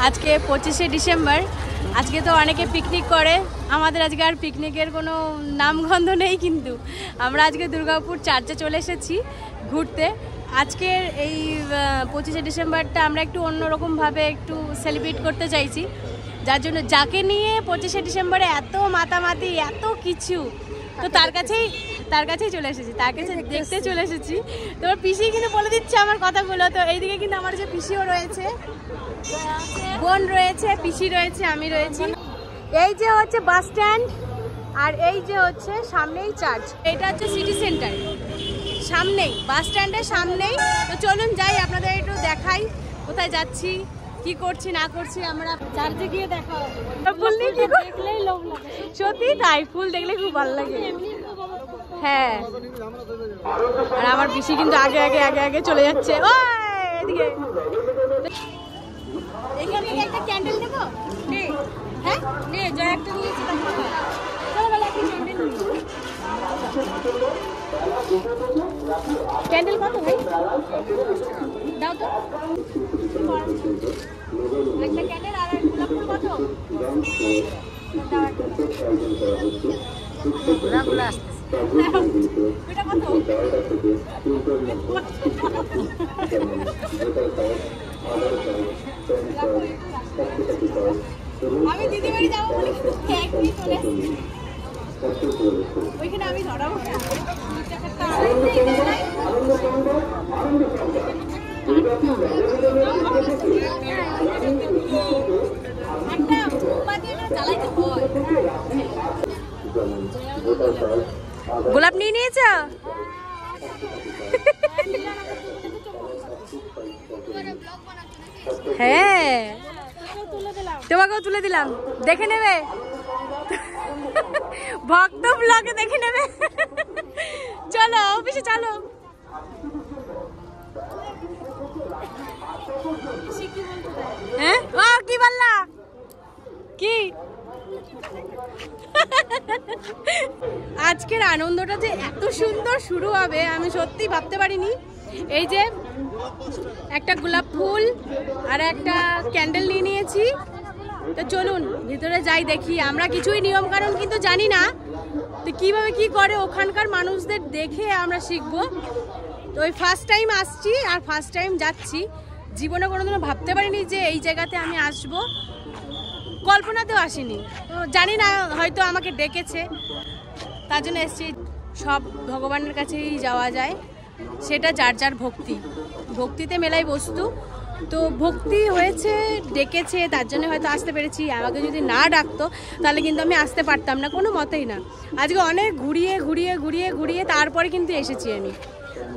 আজকে 25শে ডিসেম্বর। আজকে তো অনেকে পিকনিক করে, আমাদের আজকে আর পিকনিকের কোনো নামগন্ধ নেই, কিন্তু আমরা আজকে দুর্গাপুর চার্চে চলে এসেছি ঘুরতে। আজকের এই 25শে ডিসেম্বরটা আমরা একটু অন্যরকমভাবে একটু সেলিব্রেট করতে চাইছি, যার জন্য যাকে নিয়ে 25শে ডিসেম্বরে এত মাতামাতি এত কিছু, তো তার কাছেই চলে এসেছি, তার কাছে দেখতে চলে এসেছি। তোমার পিসি কিন্তু বলে দিচ্ছে আমার কথাগুলো। তো এইদিকে কিন্তু আমার যে পিসিও রয়েছে, বোন রয়েছে, পিসি রয়েছে, আমি রয়েছি। এই যে হচ্ছে বাস স্ট্যান্ড, আর এই যে হচ্ছে সামনেই চার্চ। এটা হচ্ছে সিটি সেন্টার, সামনেই বাস স্ট্যান্ডের সামনেই। তো চলুন যাই, আপনাদের একটু দেখাই কোথায় যাচ্ছি, কি করছি না করছি। আমরা চার্চে গিয়ে দেখা ফুল দেখলেই লোভ লাগে, সত্যি তাই, ফুল দেখলে খুব ভালো লাগে। হ্যাঁ, আর আমার পিসি কিন্তু আগে আগে আগে আগে চলে যাচ্ছে। ওই এদিকে এখান থেকে একটা ক্যান্ডেল নেবো। হ্যাঁ নে, জয় একটা নিয়েছি, ক্যান্ডেল কত ভাই? দাও তো একটা ক্যান্ডেল। আর গোলাপ ফুল কত? এটা কত? আমি দিদি বাড়ি যাবো বলে ওইখানে আমি ধরাবো। গোলাপ নিয়ে নিয়েছ? হ্যাঁ, তোমাকেও তুলে দিলাম, দেখে নেবে ভক্ত ব্লগে, দেখে নেবে। চলো অফিসে চলো। হ্যাঁ, ও কি বললা? কি আজকের আনন্দটা যে এত সুন্দর শুরু হবে আমি সত্যি ভাবতে পারিনি। এই যে একটা গোলাপ ফুল আর একটা ক্যান্ডেল নিয়ে নিয়েছি। তো চলুন ভিতরে যাই, দেখি। আমরা কিছুই নিয়ম কানুন কিন্তু জানি না, তো কিভাবে কি করে ওখানকার মানুষদের দেখে আমরা শিখবো। তো ওই ফার্স্ট টাইম আসছি আর ফার্স্ট টাইম যাচ্ছি। জীবনে কোনোদিনও ভাবতে পারিনি যে এই জায়গাতে আমি আসবো, কল্পনাতেও আসিনি। তো জানি না, হয়তো আমাকে ডেকেছে তার জন্য এসছি। সব ভগবানের কাছেই যাওয়া যায়, সেটা যার যার ভক্তি, ভক্তিতে মেলাই বস্তু। তো ভক্তি হয়েছে, ডেকেছে, তার জন্য হয়তো আসতে পেরেছি। আমাকে যদি না ডাকতো তাহলে কিন্তু আমি আসতে পারতাম না, কোনো মতেই না। আজকে অনেক ঘুরিয়ে ঘুরিয়ে ঘুরিয়ে ঘুরিয়ে তারপরে কিন্তু এসেছি আমি।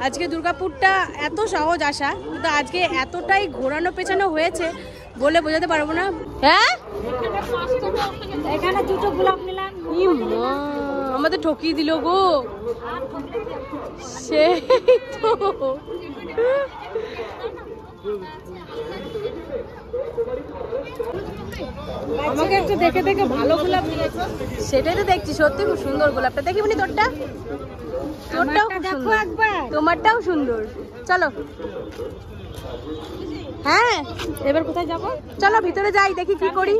আজকে দুর্গাপুরটা এত সহজ আসা, কিন্তু আজকে এতটাই ঘোরানো পেছানো হয়েছে বলে বোঝাতে পারবো না। হ্যাঁ, এখানে দুটো গোলাপ নিলাম, আমাদের ঠকিয়ে দিল গো। সেই তো আমাকে একটু দেখে দেখে ভালো গোলাপ দিয়েছো, সেটাই তো দেখছি। সত্যি খুব সুন্দর গোলাপটা, দেখি বলি তোরটা, তোরটাও দেখো একবার, তোমারটাও সুন্দর। চলো, হ্যাঁ এবার কোথায় যাবো? চলো ভিতরে যাই, দেখি কি করি।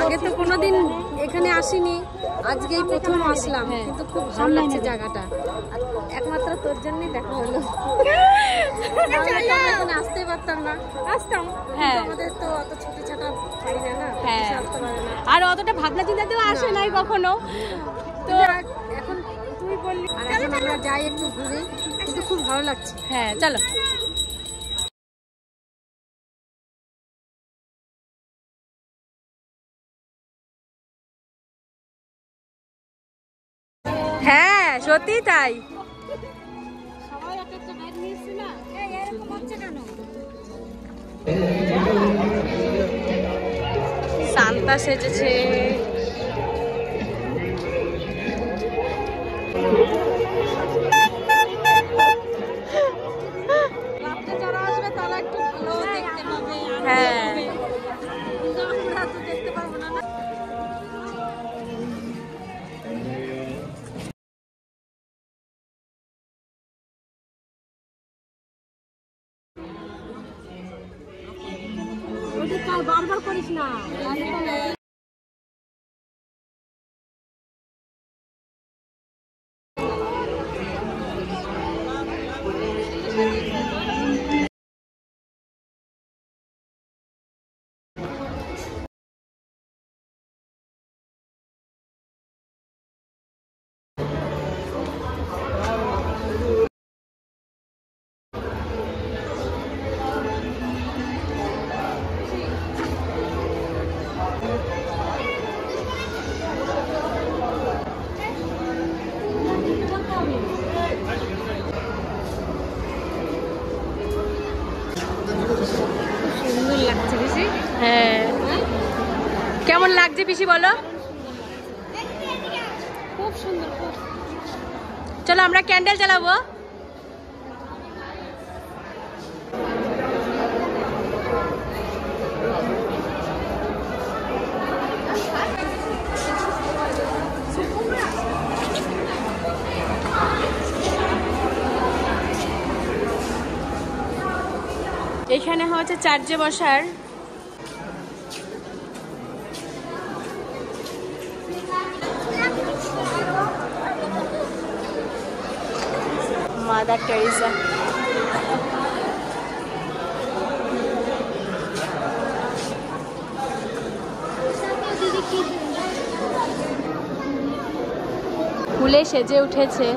আগে তো কোনোদিন এখানে আসিনি, আজকেই প্রথম আসলাম, কিন্তু খুব ভালো লাগছে জায়গাটা। একমাত্র তোর জন্যই দেখা হলো। এখানে আসতে পারতাম না, আসতাম, আমাদের তো অত ছোট ছোট বাড়ি না, আর অতটা ভাবনা চিন্তাতেও আসে নাই কখনো। তো এখন তুই বললি, এখন আমরা যাই একটু ঘুরে, কিন্তু খুব ভালো লাগছে। হ্যাঁ চলো। হ্যাঁ সত্যি তাই। সান্তা সেজেছে। যারা আসবে তারা একটু ভালো দেখতে পাবে। হ্যাঁ। বারবার করিস না। হ্যাঁ, কেমন লাগছে পিসি বলো? খুব সুন্দর। চলো আমরা ক্যান্ডেল জ্বালাবো। এখানে হচ্ছে চার্জে বসার মাদার টেরেসা। ফুলে সেজে উঠেছে।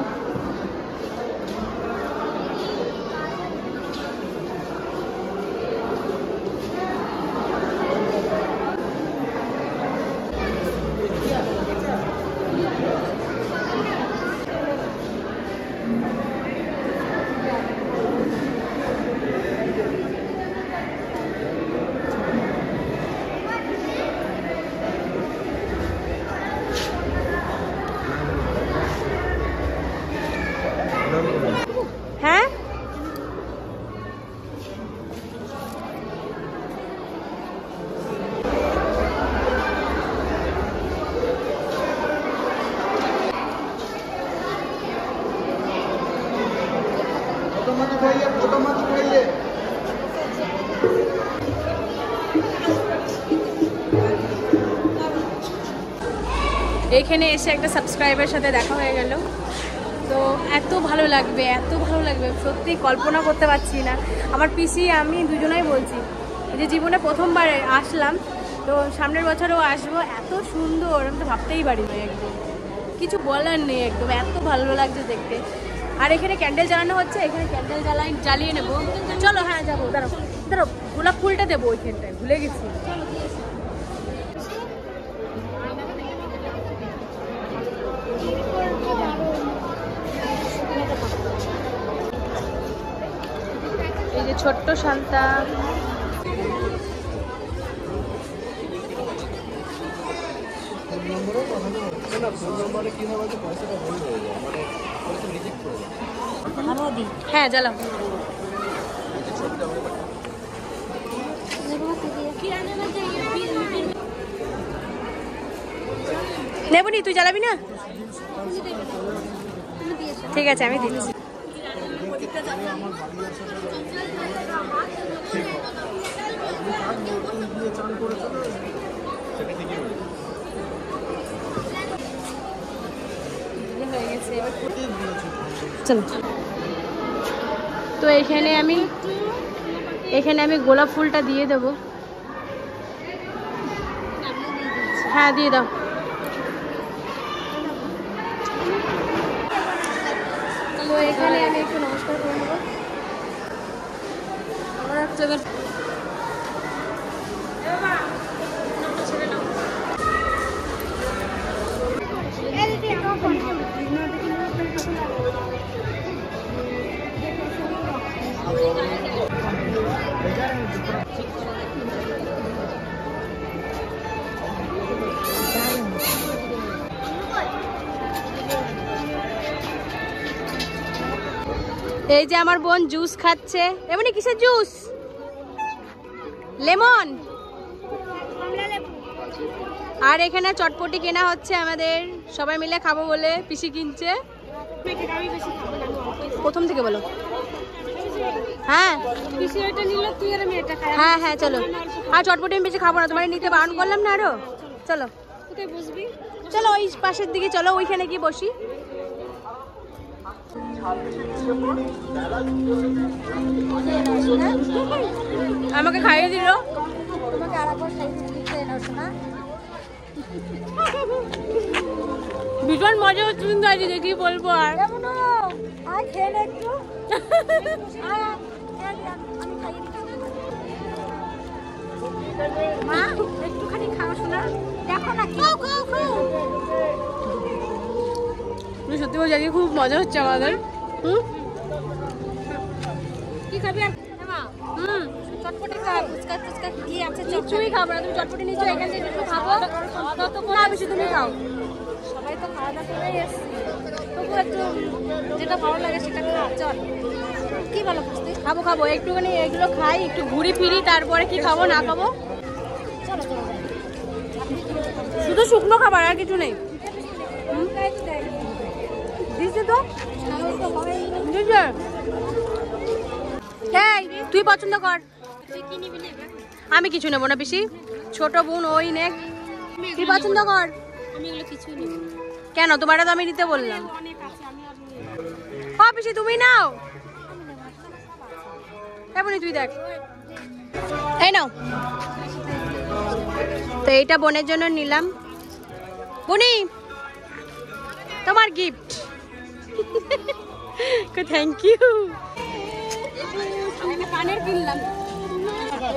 হ্যাঁ, এখানে এসে একটা সাবস্ক্রাইবার সাথে দেখা হয়ে গেল। তো এত ভালো লাগবে, এত ভালো লাগবে, সত্যি কল্পনা করতে পারছি না। আমার পিসি আমি দুজনেই বলছি যে জীবনে প্রথমবার আসলাম, তো সামনের বছরও আসবো। এত সুন্দর, আমি তো ভাবতেই পারি না, একদম কিছু বলার নেই, একদম এত ভালো লাগছে দেখতে। আর এখানে ক্যান্ডেল জ্বালানো হচ্ছে, এখানে ক্যান্ডেল জ্বালিয়ে নেবো। চলো, হ্যাঁ যাবো, দাঁড়াও দাঁড়াও, গোলাপ ফুলটা দেবো ওইখানটায়, ভুলে গেছি। এই যে ছোট্ট শান্তা, হ্যাঁ জ্বালাও। নেবনি, তুই জ্বালাবি না? ঠিক আছে, আমি দিচ্ছি। চলো, তো এখানে আমি গোলাপ ফুলটা দিয়ে দেবো। হ্যাঁ দিয়ে দাও। তো এখানে আমি একটু নমস্কার করে নেবো। এই যে আমার বোন জুস খাচ্ছে। এমনি কিসের জুস? লেমন। আর এখানে চটপটি কেনা হচ্ছে আমাদের, সবাই মিলে খাবো বলে পিসি কিনছে। প্রথম থেকে বলো। হ্যাঁ পিসি এটা নিল, তুই আর আমি এটা খাই। হ্যাঁ হ্যাঁ চলো। আর চটপটি আমি বেশি খাবো না, তোমার নিতে বারণ করলাম না আরো। চলো কোথায় বসবি? চলো ওই পাশের দিকে চলো, ওইখানে গিয়ে বসি। আমাকে খাইয়ে দিল। তোমাকে আরেকবার খাইয়ে নাও শোনা। ভীষণ মজা হচ্ছে কিন্তু আজকে, কি বলবো আর। কেমন আর খেয়ে নে একটু। মা একটুখানি খাও শোনা, দেখো না খাও খাও খাও। সত্যি বলছি আজকে খুব মজা হচ্ছে আমাদের। কি খাবি? আর চটপটি খা, ফুচকা ফুচকা কি আছে? কিছুই খাবো না, তুমি চটপটি নিচ্ছ, এখান থেকে একটু খাবো। না বেশি তুমি খাও। সবাই তো খাওয়া দাওয়া করে এসছি, তবু একটু যেটা ভালো লাগে সেটা খা। চল, কি বলো খুঁজতে? খাবো খাবো একটুখানি, এগুলো খাই, একটু ঘুরি ফিরি, তারপরে কি খাবো না খাবো। চলো চলো শুধু শুকনো খাবার আর কিছু নেই। দিচ্ছে তো দিচ্ছে। এই তুই পছন্দ কর, তুই কি নিবি নেবে? আমি কিছু নেবো না পিসি, ছোট বোন ওই নে, তুই পছন্দ কর। আমি এগুলো কিছুই নেব। কেন, তোমারটা তো আমি নিতে বললাম। অনেক আছে, আমি আর ও পিসি তুমি নাও, এমনি তুই দেখ। এই নাও, তো এইটা বোনের জন্য নিলাম। বনি তোমার গিফট। Thank you. কানের কিনলাম।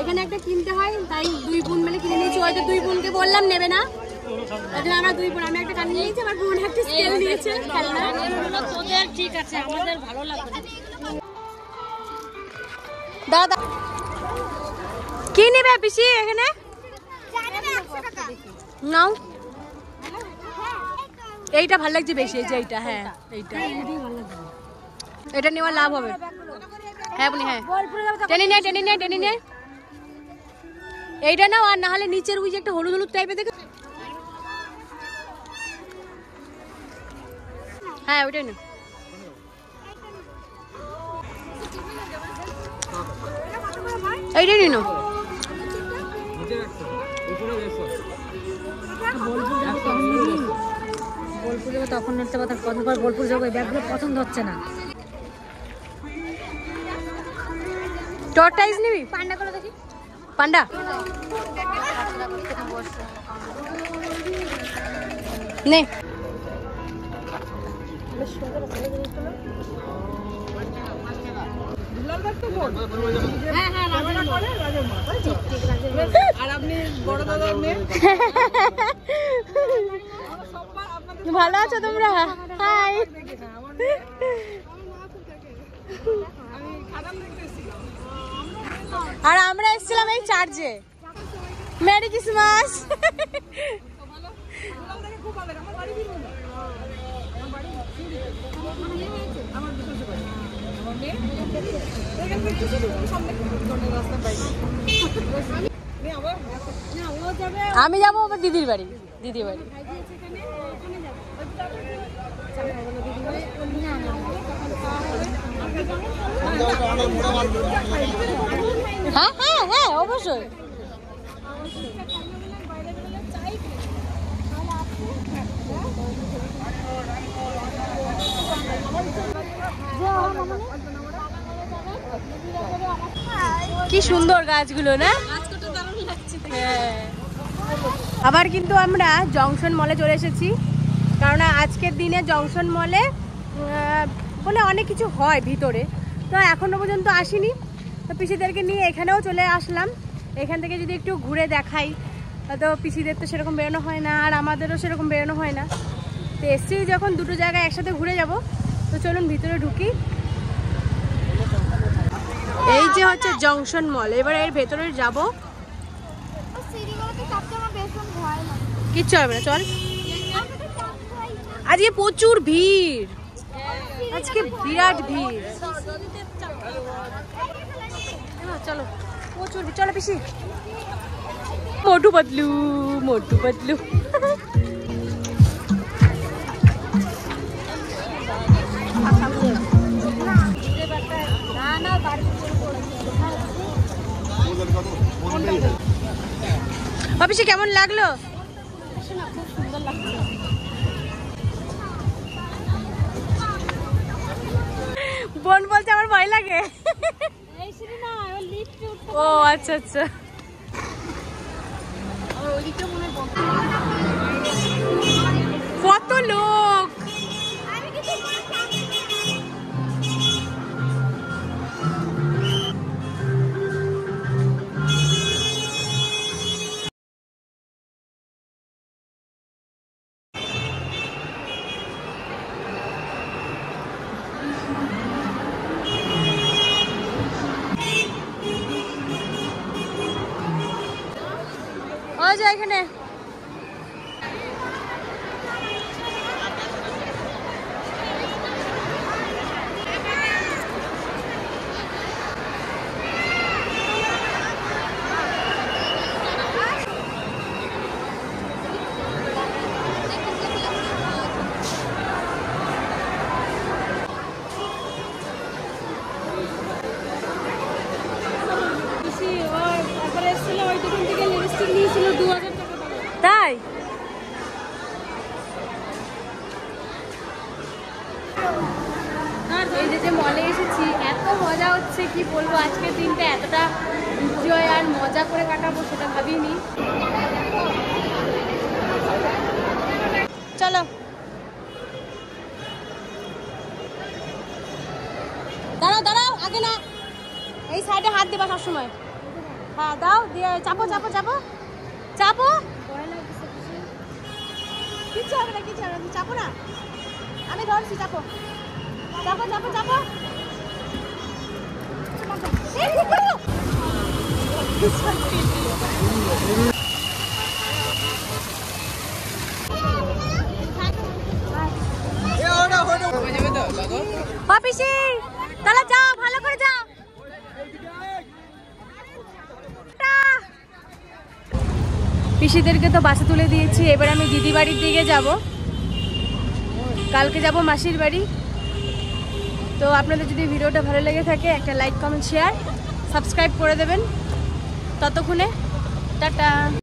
এখানে একটা কিনতে হয়, তাই দুই বোন মিলে কিনে নিয়েছি। হয়তো দুই বোনকে বললাম নেবে না, আমরা দুই বোন, আমি একটা কান নিয়েছি, আমার বোন একটা স্কেল দিয়েছে খেলনা। তোদের ঠিক আছে, আমাদের ভালো লাগবে। দাদা কি নেবে পিসি এখানে? নাও, এইটা ভালো লাগছে বেশি, এই যে এইটা। হ্যাঁ এইটা, এটা নেওয়ার লাভ হবে। হ্যাঁ বলি হ্যাঁ, টেনে নে টেনে নে টেনে নে। এইটা নাও, আর না হলে নিচের ওই যে একটা হলুদ হলুদ টাইপের দেখে। হ্যাঁ ওইটাই না, এইটাই নিন। বোলপুর যাবো তখন নড়তে পারতাম, কতবার বোলপুর যাবো, এই ব্যাগগুলো পছন্দ হচ্ছে না। টর্টাইজ নিবি? পান্ডা করে দেখি। পান্ডা নে। হ্যাঁ হ্যাঁ, আর আপনি বড় দাদার মেয়ে। ভালো আছো তোমরা? হাই। আর আমরা এসেছিলাম এই চার্চে। Merry Christmas. আমি যাবো আমার দিদির বাড়ি, দিদির বাড়ি। হ্যাঁ হ্যাঁ হ্যাঁ অবশ্যই। কি সুন্দর গাছগুলো না? হ্যাঁ। আবার কিন্তু আমরা জংশন মলে চলে এসেছি, কারণ আজকের দিনে জংশন মলে বলে অনেক কিছু হয় ভিতরে, তো এখনো পর্যন্ত আসিনি। তো পিসিদেরকে নিয়ে এখানেও চলে আসলাম। এখান থেকে যদি একটু ঘুরে দেখাই, তো পিসিদের তো সেরকম বেরোনো হয় না, আর আমাদেরও সেরকম বেরোনো হয় না। তো এসছি যখন দুটো জায়গায় একসাথে ঘুরে যাব, তো চলুন ভিতরে ঢুকি। এই যে হচ্ছে জংশন মল, এবার এর ভেতরে যাব। কিচ্ছু হবে না, চল। আজকে প্রচুর ভিড়, আজকে বিরাট ভিড়। চলো প্রচুর ভিড়, চলো পিসি। মোটু পাতলু, মোটু পাতলু। অফিসে কেমন লাগলো? খুব সুন্দর লাগছে। বোন বলছে আমার ভয় লাগে। এই সিঁড়ি না, ওই লিফটে উঠতে ও আচ্ছা আচ্ছা। ওইদিকে মনে হয় কত লোক! ওই যে এখানে বেশি। ওই একবার এসেছিল, ওই দোকান থেকে লিপস্টিক নিয়েছিল 2000 টাকা দাম। তাই? এই যে মলে এসেছি, এত মজা হচ্ছে কি বলবো। আজকের দিনটা এতটা এনজয় আর মজা করে কাটাবো সেটা ভাবিনি। চলো দাঁড়াও দাঁড়াও, আগে না, এই সাইডে হাত দেবা সবসময়। হ্যাঁ দাও, দিয়ে চাপো চাপো চাপো চাপো। ভয় লাগছে বেশি। কিচ্ছু হবে না, কিচ্ছু হবে না, চাপো না, আমি ধরছি, চাপো চাপো চাপো চাপো। পিসি তাহলে যাও, ভালো করে যাও। পিসিদেরকে তো বাসে তুলে দিয়েছি, এবার আমি দিদি বাড়ির দিকে যাব। কালকে যাব মাসির বাড়ি। তো আপনাদের যদি ভিডিওটা ভালো লেগে থাকে একটা লাইক কমেন্ট শেয়ার সাবস্ক্রাইব করে দেবেন। ততক্ষণে টাটা।